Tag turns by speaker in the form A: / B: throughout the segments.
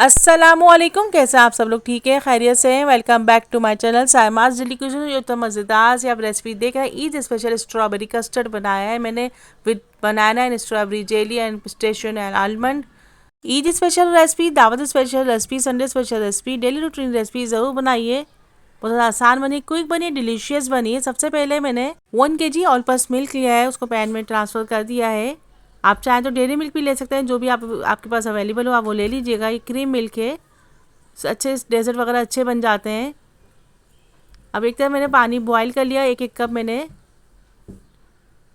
A: अस्सलामुअलैकुम। कैसे आप सब लोग? ठीक है, खैरियत से हैं? Welcome back to my channel Saima's daily kitchen. ये तो मज़ेदार से आप रेसिपी देख रहे हैं। ईद स्पेशल स्ट्रॉबेरी कस्टर्ड बनाया है मैंने with banana and strawberry jelly and pistachio and almond. Eid special recipe, दावत special recipe, Sunday special recipe, daily routine recipe ज़रूर बनाइए। बहुत आसान बनी, क्विक बनी, डिलीशियस बनी है। सबसे पहले मैंने 1 kg ऑल पर्पस मिल्क लिया है, उसको पैन में ट्रांसफ़र कर दिया है। आप चाहें तो डेयरी मिल्क भी ले सकते हैं, जो भी आपके पास अवेलेबल हो आप वो ले लीजिएगा। ये क्रीम मिल्क है, अच्छे डेजर्ट वगैरह अच्छे बन जाते हैं। अब एक तरफ मैंने पानी बॉईल कर लिया, एक एक कप मैंने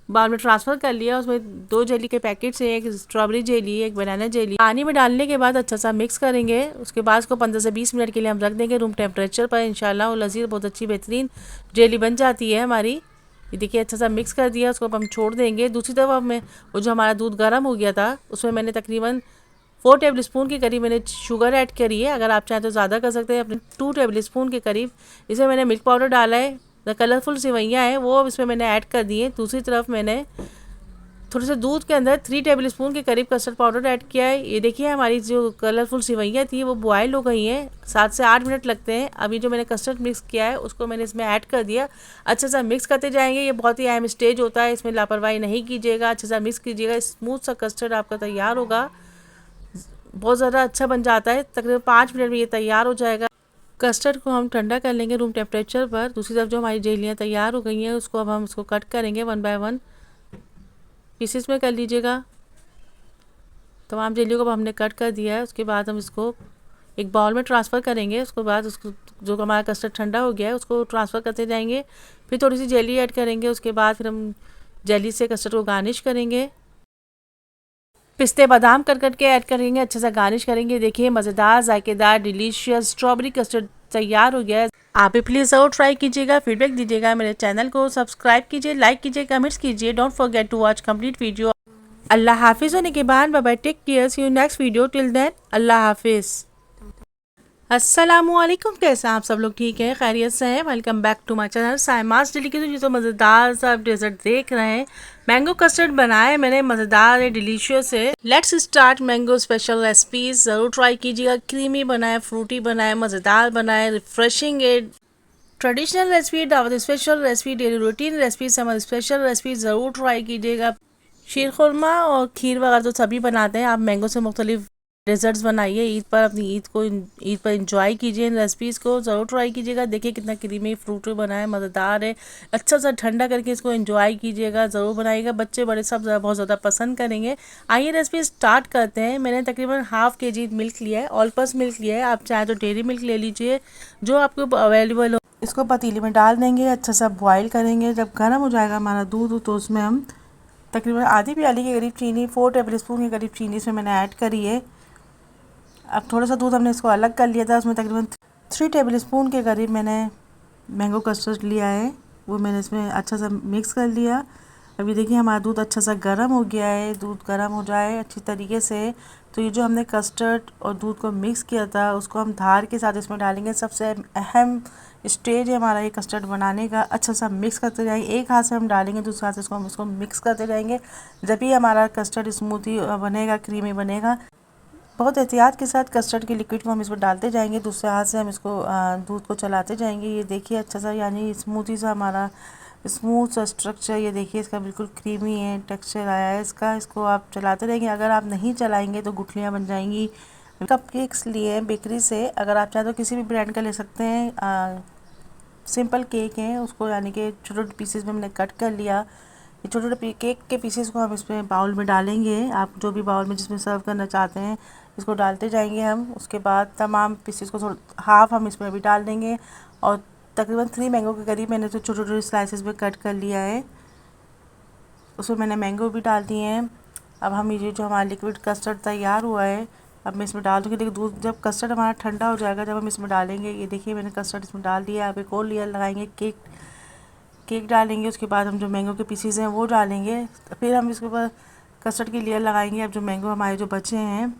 A: बाउल में ट्रांसफ़र कर लिया। उसमें 2 जेली के पैकेट्स हैं, एक स्ट्रॉबेरी जेली, एक बनाना जेली। पानी में डालने के बाद अच्छा सा मिक्स करेंगे। उसके बाद उसको 15 से 20 मिनट के लिए हम रख देंगे रूम टेम्परेचर पर। इंशाल्लाह वो लजीज बहुत अच्छी बेहतरीन जेली बन जाती है हमारी। ये देखिए अच्छा सा मिक्स कर दिया, उसको हम छोड़ देंगे। दूसरी तरफ अब मैं वो जो हमारा दूध गर्म हो गया था उसमें मैंने तकरीबन 4 टेबल स्पून के करीब मैंने शुगर ऐड करी है। अगर आप चाहें तो ज़्यादा कर सकते हैं, अपने 2 टेबल स्पून के करीब। इसमें मैंने मिल्क पाउडर डाला है, द कलरफुल सेवइयाँ हैं वो अब इसमें मैंने ऐड कर दी है। दूसरी तरफ मैंने थोड़े से दूध के अंदर 3 टेबल स्पून के करीब कस्टर्ड पाउडर ऐड किया है। ये देखिए हमारी जो कलरफुल सेवइयाँ थी वो बॉयल हो गई हैं। 7 से 8 मिनट लगते हैं। अभी जो मैंने कस्टर्ड मिक्स किया है उसको मैंने इसमें ऐड कर दिया। अच्छा सा मिक्स करते जाएंगे। ये बहुत ही अहम स्टेज होता है, इसमें लापरवाही नहीं कीजिएगा, अच्छा सा मिक्स कीजिएगा। स्मूथ सा कस्टर्ड आपका तैयार होगा, बहुत ज़्यादा अच्छा बन जाता है। तकरीबन 5 मिनट में ये तैयार हो जाएगा। कस्टर्ड को हम ठंडा कर लेंगे रूम टेम्परेचर पर। दूसरी तरफ जो हमारी जेलियाँ तैयार हो गई हैं उसको अब हम उसको कट करेंगे 1 बाय 1 पीसेस में कर लीजिएगा। तमाम जेलियों को अब हमने कट कर दिया है। उसके बाद हम इसको एक बाउल में ट्रांसफ़र करेंगे। उसके बाद उसको जो हमारा कस्टर्ड ठंडा हो गया है उसको ट्रांसफ़र करते जाएंगे। फिर थोड़ी सी जेली ऐड करेंगे। उसके बाद फिर हम जेली से कस्टर्ड को गार्निश करेंगे। पिस्ते बादाम कट के ऐड करेंगे, अच्छा सा गार्निश करेंगे। देखिए मज़ेदार, जायकेदार, डिलीशियस स्ट्रॉबेरी कस्टर्ड तैयार हो गया है। आप भी प्लीज़ ज़रूर ट्राई कीजिएगा, फीडबैक दीजिएगा। मेरे चैनल को सब्सक्राइब कीजिए, लाइक कीजिए, कमेंट्स कीजिए। Don't forget to watch complete video. अल्लाह हाफिज़ होने के बाद bye bye, take care, see you next video. Till then अल्लाह हाफिज़। अस्सलामुअलैकुम। कैसे हैं आप सब लोग? ठीक है, खैरियत से हैं? Welcome back to my channel Saima's daily kitchen. ये तो मज़ेदार सा आप डेजर्ट देख रहे हैं। मैंगो कस्टर्ड बनाया है मैंने, मज़ेदार है, डिलीशियस है। Let's start mango special recipes. ज़रूर ट्राई कीजिएगा। क्रीमी बनाए, फ्रूटी बनाए, मज़ेदार बनाए, रिफ्रेशिंग है। ट्रेडिशनल रेसिपी, दावत special recipe, daily routine recipe, summer special recipe ज़रूर ट्राई कीजिएगा। शीर खुरमा और खीर वगैरह तो सभी बनाते हैं। आप मैंगो से मुख्तलिफ डेजर्ट्स बनाइए ईद पर, अपनी ईद पर इंजॉय कीजिए। इन रेसिपीज़ को ज़रूर ट्राई कीजिएगा। देखिए कितना क्रीमी फ्रूटी बना है, मज़ेदार है। अच्छा सा ठंडा करके इसको एंजॉय कीजिएगा, ज़रूर बनाइएगा। बच्चे बड़े सब बहुत ज़्यादा पसंद करेंगे। आइए रेसिपी स्टार्ट करते हैं। मैंने तकरीबन ½ kg मिल्क लिया है, ऑल पर्पस मिल्क लिया है। आप चाहे तो डेयरी मिल्क ले लीजिए, जो आपको अवेलेबल हो। इसको पतीली में डाल देंगे, अच्छा सा बॉईल करेंगे। जब गर्म हो जाएगा हमारा दूध तो उसमें हम तकरीबन आधी प्याली के करीब चीनी, 4 टेबल स्पून के करीब चीनी इसमें मैंने ऐड करी है। अब थोड़ा सा दूध हमने इसको अलग कर लिया था, उसमें तकरीबन 3 टेबल स्पून के करीब मैंने मैंगो कस्टर्ड लिया है, वो मैंने इसमें अच्छा सा मिक्स कर लिया। अभी देखिए हमारा दूध अच्छा सा गर्म हो गया है। दूध गर्म हो जाए अच्छी तरीके से तो ये जो हमने कस्टर्ड और दूध को मिक्स किया था उसको हम धार के साथ इसमें डालेंगे। सबसे अहम स्टेज है हमारा ये कस्टर्ड बनाने का। अच्छा सा मिक्स करते जाएंगे, एक हाथ से हम डालेंगे, दूसरे हाथ से इसको मिक्स करते जाएंगे। जब भी हमारा कस्टर्ड स्मूथी बनेगा, क्रीमी बनेगा, बहुत एहतियात के साथ कस्टर्ड के लिक्विड को हम इसमें डालते जाएंगे। दूसरे हाथ से हम इसको दूध को चलाते जाएंगे। ये देखिए अच्छा सा यानी स्मूथी सा हमारा स्मूथ सा स्ट्रक्चर, ये देखिए इसका बिल्कुल क्रीमी है, टेक्सचर आया है इसका। इसको आप चलाते रहेंगे। अगर आप नहीं चलाएंगे तो गुठलियाँ बन जाएंगी। कप केक्स लिए हैं बेकरी से, अगर आप चाहें तो किसी भी ब्रांड का ले सकते हैं। सिंपल केक है, उसको यानी कि छोटे छोटे पीसेस में हमने कट कर लिया। ये छोटे छोटे केक के पीसेस को हम इसमें बाउल में डालेंगे। आप जो भी बाउल में जिसमें सर्व करना चाहते हैं इसको डालते जाएंगे हम। उसके बाद तमाम पीसेस को थोड़ा हाफ हम इसमें भी डाल देंगे। और तकरीबन 3 मैंगो के करीब मैंने तो छोटे छोटे स्लाइसेस में कट कर लिया है, उसमें मैंने मैंगो भी डाल दिए हैं। अब हम ये जो हमारा लिक्विड कस्टर्ड तैयार हुआ है अब मैं इसमें डाल दूँगी। देखिए दूध जब कस्टर्ड हमारा ठंडा हो जाएगा, जब हम इसमें डालेंगे, ये देखिए मैंने कस्टर्ड इसमें डाल दिया। अब एक और लेयर लगाएंगे, केक डालेंगे। उसके बाद हम जो मैंगो के पीसीज हैं वो डालेंगे। फिर हम इसके ऊपर कस्टर्ड की लेयर लगाएंगे। अब जो मैंगो हमारे जो बचे हैं,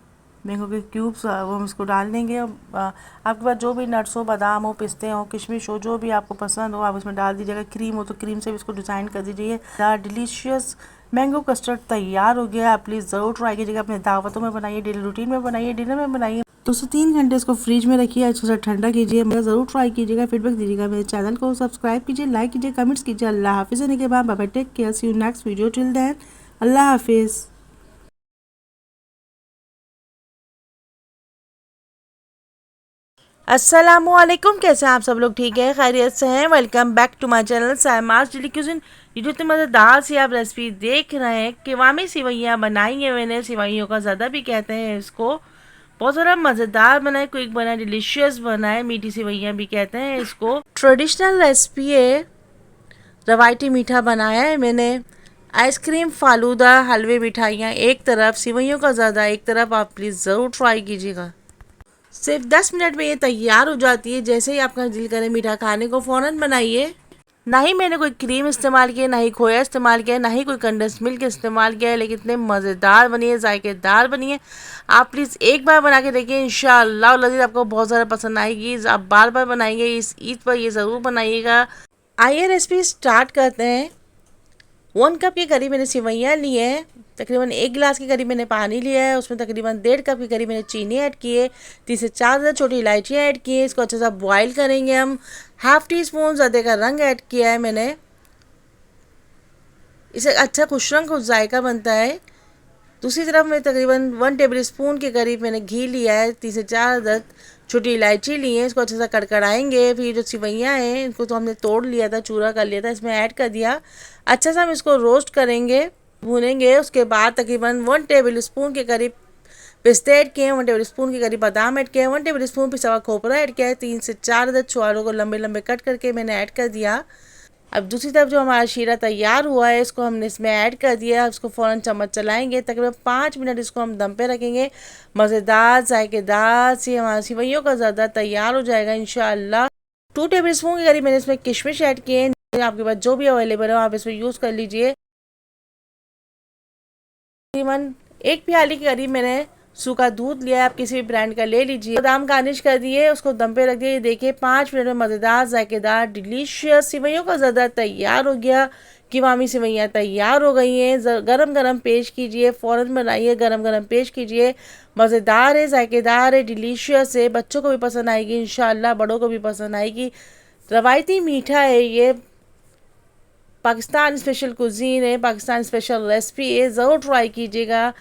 A: मैंगो के क्यूब्स, वो हम इसको डाल देंगे। आपके पास जो भी नट्स हो, बादाम हो, पिस्ते हो, किशमिश हो, जो भी आपको पसंद हो आप उसमें डाल दीजिएगा। क्रीम हो तो क्रीम से भी इसको डिज़ाइन कर दीजिए। डिलीशियस मैंगो कस्टर्ड तैयार हो गया। आप प्लीज़ ज़रूर ट्राई कीजिएगा, अपने दावतों में बनाइए, डेली रूटीन में बनाइए, डिनर में बनाइए। 2 से 3 घंटे इसको फ्रिज में रखिए, अच्छे से ठंडा कीजिए। मैं ज़रूर ट्राई कीजिएगा, फीडबैक दीजिएगा। मेरे चैनल को सब्सक्राइब कीजिए, लाइक कीजिए, कमेंट्स कीजिए। अल्लाह हाफिज़। होने के बाद bye, take care, see you next video, till then अल्लाह हाफिज़। अस्सलामुअलैकुम, कैसे हैं आप सब लोग? ठीक है, खैरियत से हैं? Welcome back to my channel Saima's daily cuisine. ये जो इतनी मज़ेदार सी आप रेसिपी देख रहे हैं, किवामी सिवैयाँ बनाई है मैंने। सिवैयों का ज़्यादा भी कहते हैं इसको। बहुत ज़्यादा मज़ेदार बना है, क्विक बना है, डिलीशियस बना है। मीठी सिवैयाँ भी कहते हैं इसको। ट्रेडिशनल रेसिपी है, रवायती मीठा बनाया है मैंने। आइसक्रीम, फालूदा, हलवे, मिठाइयाँ एक तरफ, सिवैयों का ज़्यादा एक तरफ। आप प्लीज़ ज़रूर ट्राई कीजिएगा। सिर्फ 10 मिनट में ये तैयार हो जाती है। जैसे ही आपका दिल करे मीठा खाने को, फ़ौरन बनाइए। ना ही मैंने कोई क्रीम इस्तेमाल किया, ना ही खोया इस्तेमाल किया, ना ही कोई कंडेंस मिल्क इस्तेमाल किया है, लेकिन इतने मज़ेदार बनी है, जायकेदार बनी है। आप प्लीज़ एक बार बना के देखिए, इंशाअल्लाह लज़ीज़ आपको बहुत ज़्यादा पसंद आएगी। आप बार बार बनाएंगे, इस ईद पर ये ज़रूर बनाइएगा। आइए रेसिपी स्टार्ट करते हैं। 1 कप के करीब मैंने सिवैयाँ ली है। तकरीबन 1 गिलास के करीब मैंने पानी लिया है। उसमें तकरीबन 1.5 कप के करीब मैंने चीनी ऐड की है। 3 से 4 छोटी इलायचियाँ ऐड की है। इसको अच्छे से बॉईल करेंगे हम। हाफ़ टी स्पून ज़्यादा का रंग ऐड किया है मैंने। इसे अच्छा खुश रंग खुश जायका बनता है। दूसरी तरफ मैं तकरीबन 1 टेबल स्पून के करीब मैंने घी लिया है। 3 से 4 छोटी इलायची ली है। इसको अच्छे से कड़कड़ाएंगे। फिर जो सिवैयाँ हैं इनको तो हमने तोड़ लिया था, चूरा कर लिया था, इसमें ऐड कर दिया। अच्छा से हम इसको रोस्ट करेंगे, भूनेंगे। उसके बाद तकरीबन 1 टेबल स्पून के करीब पिस्ते ऐड किए हैं, 1 टेबल स्पून के करीब बादाम ऐड किया है, 1 टेबल स्पून पिसा हुआ खोपरा ऐड किया है। 3 से 4 छुहारों को लंबे लंबे कट करके मैंने ऐड कर दिया। अब दूसरी तरफ जो हमारा शीरा तैयार हुआ है, इसको हमने इसमें ऐड कर दिया। इसको फ़ौरन चम्मच चलाएंगे। तकरीबन 5 मिनट इसको हम दम पे रखेंगे। मज़ेदार जायकेदार सी हमारी सिवैयों का ज़्यादा तैयार हो जाएगा इंशाअल्लाह। 2 टेबल स्पून के करीब मैंने इसमें किशमिश ऐड किए हैं। आपके पास जो भी अवेलेबल हो आप इसमें यूज़ कर लीजिए। तकरीबन 1 प्याली के करीब मैंने सूखा दूध लिया है। आप किसी भी ब्रांड का ले लीजिए। बादाम गार्निश कर दिए, उसको दम पे रख दिए। देखिए 5 मिनट में मज़ेदार जायकेदार डिलीशियस सिवैयों का ज़्यादा तैयार हो गया। किवामी सिवैयाँ तैयार हो गई हैं। गरम गरम पेश कीजिए, फ़ौरन बनाइए, गरम गरम पेश कीजिए। मज़ेदार है, जायकेदार है, डिलीशियस है। बच्चों को भी पसंद आएगी इंशाअल्लाह, बड़ों को भी पसंद आएगी। रवायती मीठा है ये, पाकिस्तान स्पेशल कुजीन है, पाकिस्तान स्पेशल रेसिपी है। ज़रूर ट्राई कीजिएगा।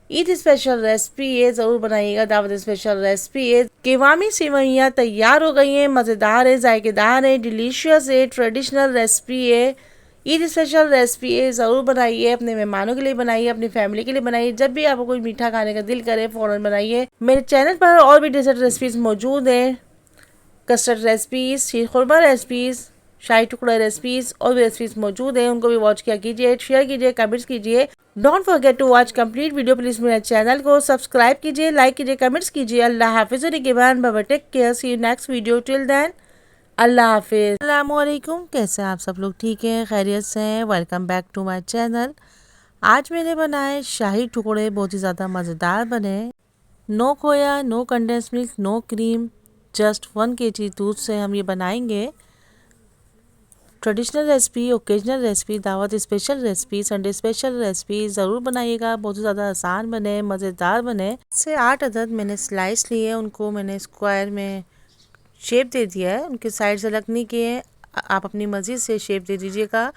A: ईद स्पेशल रेसिपी है, ज़रूर बनाइएगा। दावत स्पेशल रेसिपी है। किवामी सिवैयाँ तैयार हो गई हैं। मज़ेदार है, जायकेदार है, डिलीशियस है, ट्रेडिशनल रेसिपी है। ईद स्पेशल रेसिपी है, ज़रूर बनाइए। अपने मेहमानों के लिए बनाइए, अपनी फैमिली के लिए बनाइए। जब भी आपको कोई मीठा खाने का दिल करे, फ़ौरन बनाइए। मेरे चैनल पर और भी डेजर्ट रेसिपीज़ मौजूद हैं। कस्टर्ड रेसिपीज़, शीर खुरमा रेसिपीज़, शाही टुकड़ा रेसिपीज़ और भी रेसिपीज़ मौजूद हैं। उनको भी वॉच किया कीजिए, शेयर कीजिए, कमेंट्स कीजिए। Don't forget to watch complete video. Please मेरे चैनल को सब्सक्राइब कीजिए, लाइक कीजिए, कमेंट्स कीजिए। अल्लाह हाफिज़। के बाद bye, take care, see you next video, till then अल्लाह हाफिज़। अस्सलामुअलैकुम, कैसे हैं आप सब लोग? ठीक हैं, खैरियत से हैं? Welcome back to my channel. आज मैंने बनाए शाही टुकड़े, बहुत ही ज़्यादा मज़ेदार बने। नो खोया, no condense milk, no cream, just 1 kg दूध से हम ये बनाएंगे। ट्रेडिशनल रेसिपी, ओकेजनल रेसिपी, दावत special recipe, Sunday special recipe ज़रूर बनाइएगा। बहुत ही ज़्यादा आसान बने, मज़ेदार बने। से 8 अदद मैंने स्लाइस लिए, उनको मैंने स्क्वायर में शेप दे दिया है। उनके साइड से अलग नहीं किए, आप अपनी मर्ज़ी से शेप दे दीजिएगा।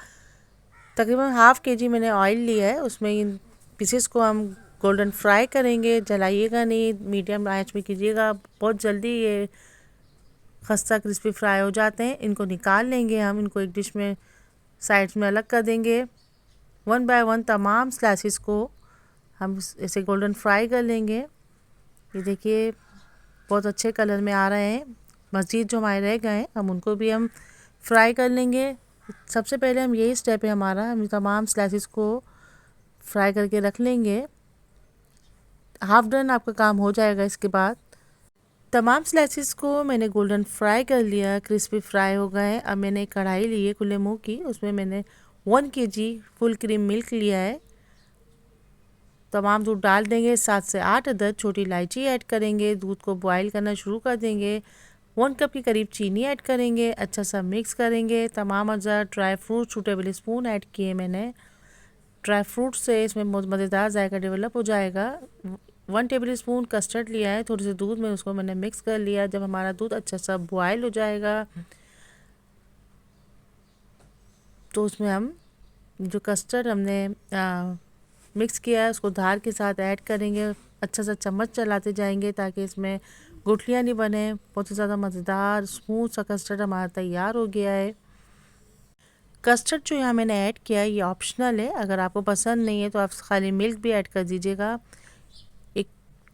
A: तकरीबन ½ kg मैंने ऑयल लिया है। उसमें इन पीसेस को हम गोल्डन फ्राई करेंगे। जलाइएगा नहीं, मीडियम आंच में कीजिएगा। बहुत जल्दी ये खस्ता क्रिस्पी फ्राई हो जाते हैं। इनको निकाल लेंगे हम। इनको एक डिश में साइड्स में अलग कर देंगे। 1 बाय 1 तमाम स्लाइसिस को हम ऐसे गोल्डन फ्राई कर लेंगे। ये देखिए बहुत अच्छे कलर में आ रहे हैं। मज़ीद जो हमारे रह गए हम उनको भी हम फ्राई कर लेंगे। सबसे पहले हम यही स्टेप है हमारा, हम तमाम स्लाइसिस को फ्राई करके रख लेंगे। हाफ डन आपका काम हो जाएगा। इसके बाद तमाम स्लाइसिस को मैंने गोल्डन फ्राई कर लिया, क्रिस्पी फ्राई हो गए। अब मैंने एक कढ़ाई ली है खुले मुंह की, उसमें मैंने 1 kg फुल क्रीम मिल्क लिया है। तमाम दूध डाल देंगे। 7 से 8 अदद छोटी इलायची ऐड करेंगे। दूध को बॉईल करना शुरू कर देंगे। 1 कप के करीब चीनी ऐड करेंगे। अच्छा सा मिक्स करेंगे। तमाम अज़ा dry fruit 2 tablespoon add किए मैंने। ड्राई फ्रूट से इसमें बहुत मज़ेदार जायका डेवलप हो जाएगा। 1 टेबल स्पून कस्टर्ड लिया है, थोड़ी सी दूध में उसको मैंने मिक्स कर लिया। जब हमारा दूध अच्छा सा बॉयल हो जाएगा तो उसमें हम जो कस्टर्ड हमने मिक्स किया है उसको धार के साथ ऐड करेंगे। अच्छा सा चम्मच चलाते जाएंगे ताकि इसमें गुठलियाँ नहीं बने। बहुत ही ज़्यादा मज़ेदार स्मूथ सा कस्टर्ड हमारा तैयार हो गया है। कस्टर्ड जो यहाँ मैंने ऐड किया है ये ऑप्शनल है, अगर आपको पसंद नहीं है तो आप खाली मिल्क भी ऐड कर दीजिएगा। एक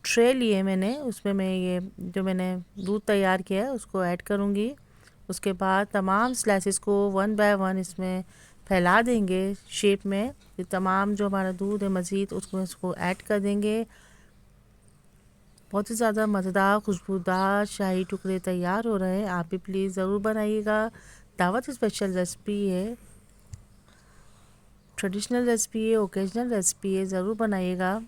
A: ट्रे लिए मैंने, उसमें मैं ये जो मैंने दूध तैयार किया है उसको ऐड करूँगी। उसके बाद तमाम स्लाइसेस को 1 बाय 1 इसमें फैला देंगे शेप में। ये तमाम जो हमारा दूध है मज़ीद उसको इसको ऐड कर देंगे। बहुत ही ज़्यादा मज़ेदार खुशबूदार शाही टुकड़े तैयार हो रहे हैं। आप भी प्लीज़ ज़रूर बनाइएगा। दावत स्पेशल रेसिपी है, ट्रेडिशनल रेसिपी है, ओकेजनल रेसिपी है, ज़रूर बनाइएगा।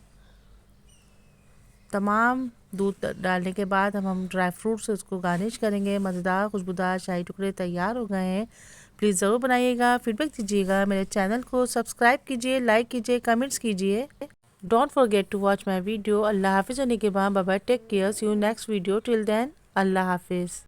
A: तमाम दूध डालने के बाद हम ड्राई फ्रूट से उसको गार्निश करेंगे। मज़ेदार खुशबूदार शाही टुकड़े तैयार हो गए हैं। प्लीज़ ज़रूर बनाइएगा, फीडबैक दीजिएगा। मेरे चैनल को सब्सक्राइब कीजिए, लाइक कीजिए, कमेंट्स कीजिए। Don't forget to watch my video. अल्लाह हाफिज़। Bye bye, take care, see you next video. Till then अल्लाह हाफिज़।